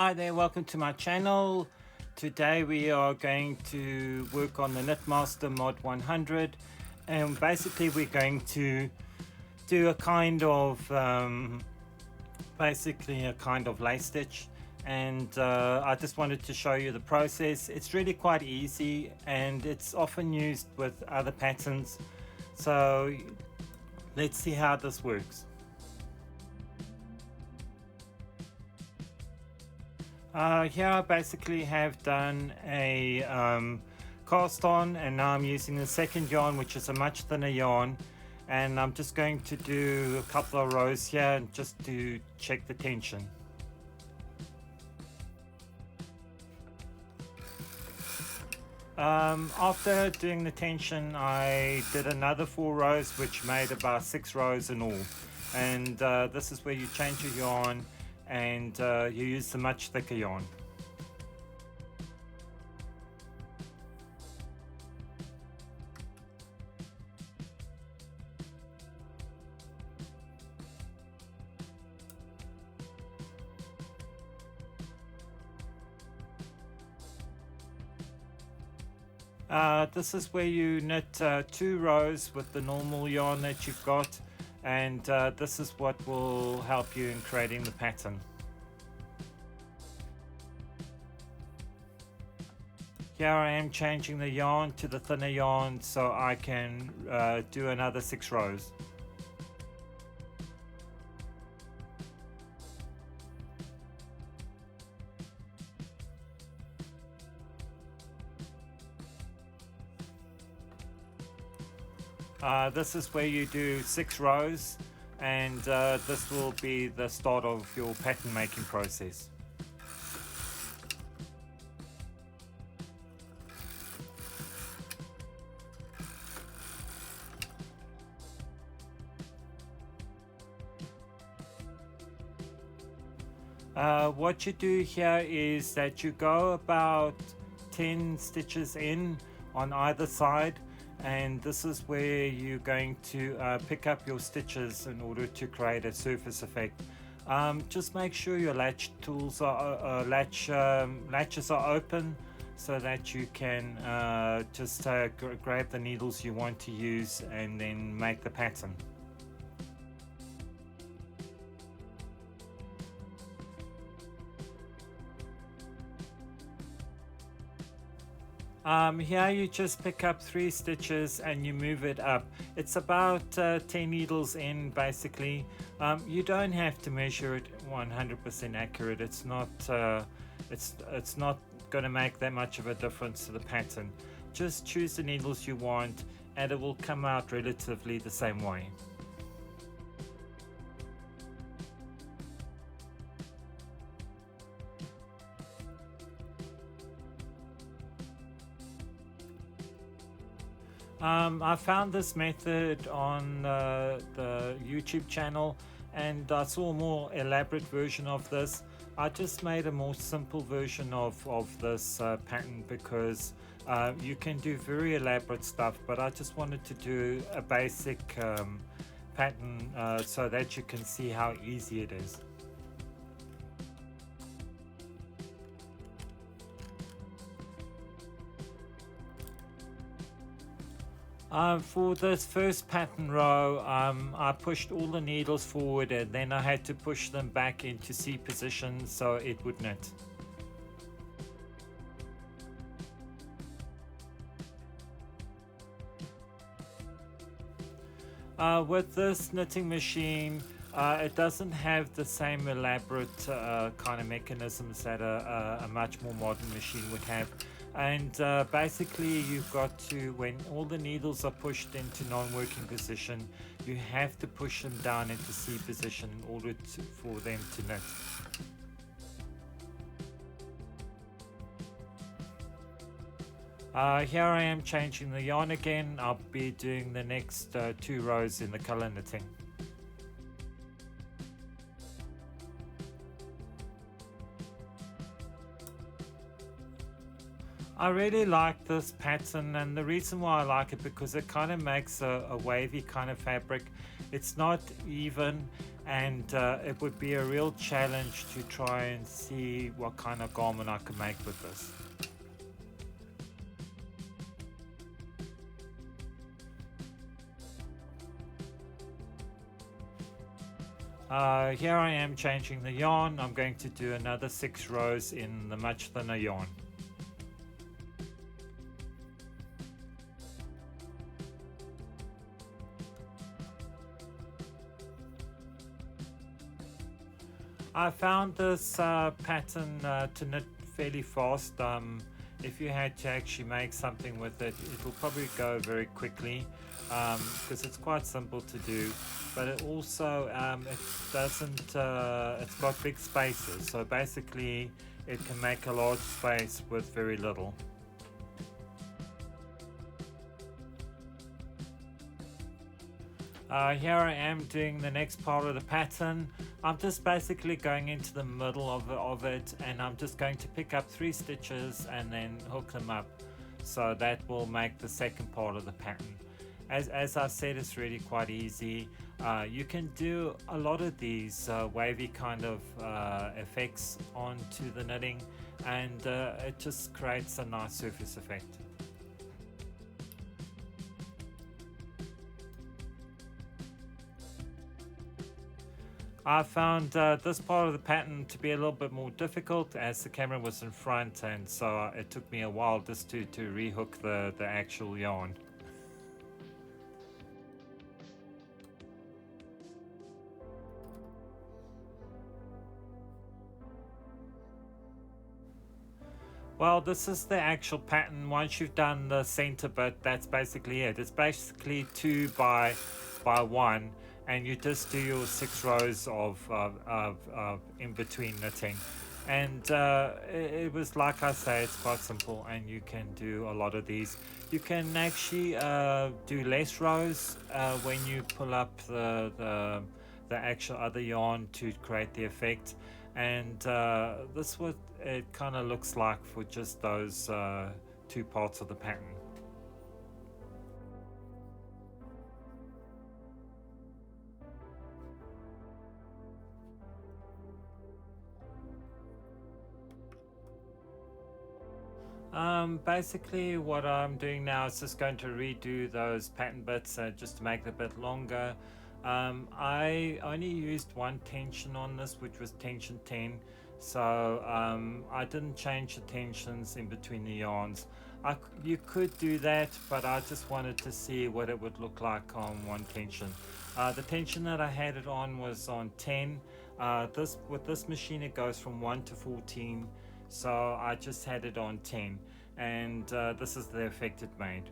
Hi there, welcome to my channel. Today we are going to work on the Knitmaster Mod 100, and basically we're going to do a kind of lace stitch, and I just wanted to show you the process. It's really quite easy and it's often used with other patterns, so let's see how this works. Here I basically have done a cast on, and now I'm using the second yarn, which is a much thinner yarn, and I'm just going to do a couple of rows here just to check the tension. After doing the tension, I did another 4 rows, which made about 6 rows in all, and this is where you change your yarn and you use the much thicker yarn. This is where you knit 2 rows with the normal yarn that you've got, and this is what will help you in creating the pattern. Here I am changing the yarn to the thinner yarn so I can do another 6 rows. This is where you do 6 rows, and this will be the start of your pattern making process. What you do here is that you go about 10 stitches in on either side, and this is where you're going to pick up your stitches in order to create a surface effect. Just make sure your latch tools are latches are open so that you can just grab the needles you want to use and then make the pattern. Here you just pick up 3 stitches and you move it up. It's about 10 needles in basically. You don't have to measure it 100% accurate. It's not going to make that much of a difference to the pattern. Just choose the needles you want and it will come out relatively the same way. I found this method on the YouTube channel, and I saw a more elaborate version of this. I just made a more simple version of this pattern because you can do very elaborate stuff, but I just wanted to do a basic pattern so that you can see how easy it is. For this first pattern row, I pushed all the needles forward and then I had to push them back into C position so it would knit. With this knitting machine, it doesn't have the same elaborate kind of mechanisms that a much more modern machine would have. And basically you've got to, when all the needles are pushed into non-working position, you have to push them down into C position in order for them to knit. Here I am changing the yarn again. I'll be doing the next 2 rows in the color knitting. I really like this pattern, and the reason why I like it because it kind of makes a wavy kind of fabric. It's not even, and it would be a real challenge to try and see what kind of garment I could make with this. Here I am changing the yarn. I'm going to do another 6 rows in the much thinner yarn. I found this pattern to knit fairly fast. If you had to actually make something with it, it will probably go very quickly because it's quite simple to do, but it also it doesn't it's got big spaces, so basically it can make a large space with very little. Here I am doing the next part of the pattern. I'm just basically going into the middle of it, and I'm just going to pick up 3 stitches and then hook them up, so that will make the second part of the pattern. As I said, it's really quite easy. You can do a lot of these wavy kind of effects onto the knitting, and it just creates a nice surface effect. I found this part of the pattern to be a little bit more difficult as the camera was in front, and so it took me a while just to rehook the actual yarn. Well, this is the actual pattern. Once you've done the center bit, that's basically it. It's basically 2 by 1, and you just do your 6 rows of in between knitting. And it was, like I say, it's quite simple, and you can do a lot of these. You can actually do less rows when you pull up the actual other yarn to create the effect. And this is what it kind of looks like for just those 2 parts of the pattern. Basically what I'm doing now is just going to redo those pattern bits just to make it a bit longer. I only used 1 tension on this, which was tension 10, so I didn't change the tensions in between the yarns. You could do that, but I just wanted to see what it would look like on 1 tension. The tension that I had it on was on 10. With this machine it goes from 1 to 14, so I just had it on 10, and this is the effect it made.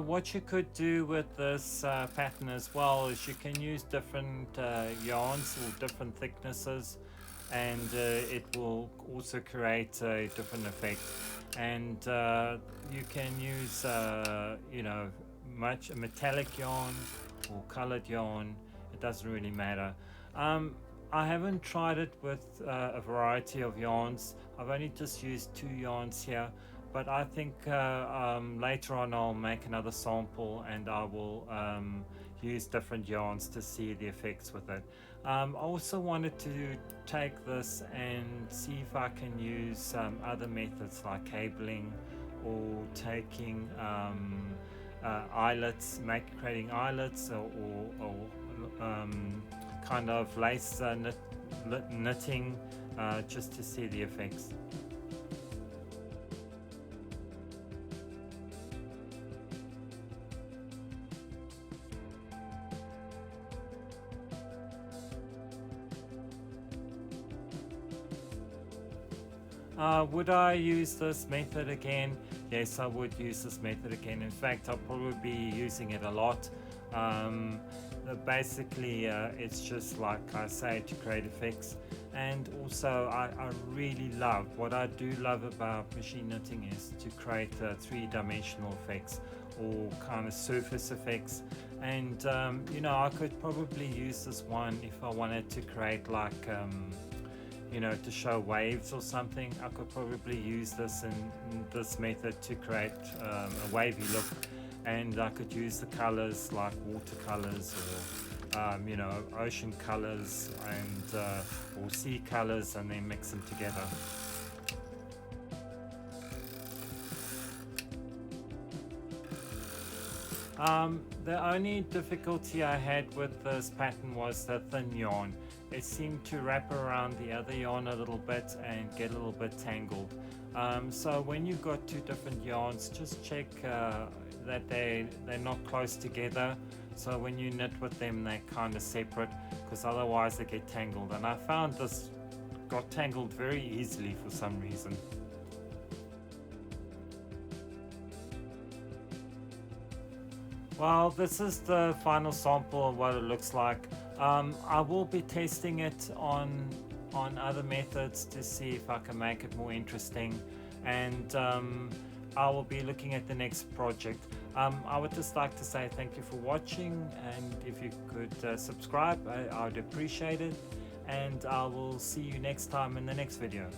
What you could do with this pattern as well is you can use different yarns or different thicknesses, and it will also create a different effect. And you can use you know, a metallic yarn or colored yarn. It doesn't really matter. I haven't tried it with a variety of yarns. I've only just used 2 yarns here, but I think later on I'll make another sample, and I will use different yarns to see the effects with it. I also wanted to take this and see if I can use other methods like cabling, or taking eyelets, creating eyelets, or kind of lace knitting, just to see the effects. Would I use this method again? Yes, I would use this method again. In fact, I'll probably be using it a lot. Basically, it's just like I say, to create effects. And also, I really love, what I do love about machine knitting is to create 3-dimensional effects, or kind of surface effects. And you know, I could probably use this one if I wanted to create like you know, to show waves or something, I could probably use this in this method to create a wavy look. And I could use the colors like watercolors or you know, ocean colors and or sea colors, and then mix them together. The only difficulty I had with this pattern was the thin yarn. It seemed to wrap around the other yarn a little bit and get a little bit tangled. So when you've got two different yarns, just check that they're not close together. So when you knit with them, they're kind of separate, because otherwise they get tangled. And I found this got tangled very easily for some reason. Well, this is the final sample of what it looks like. I will be testing it on other methods to see if I can make it more interesting, and I will be looking at the next project. I would just like to say thank you for watching, and if you could subscribe, I would appreciate it, and I will see you next time in the next video.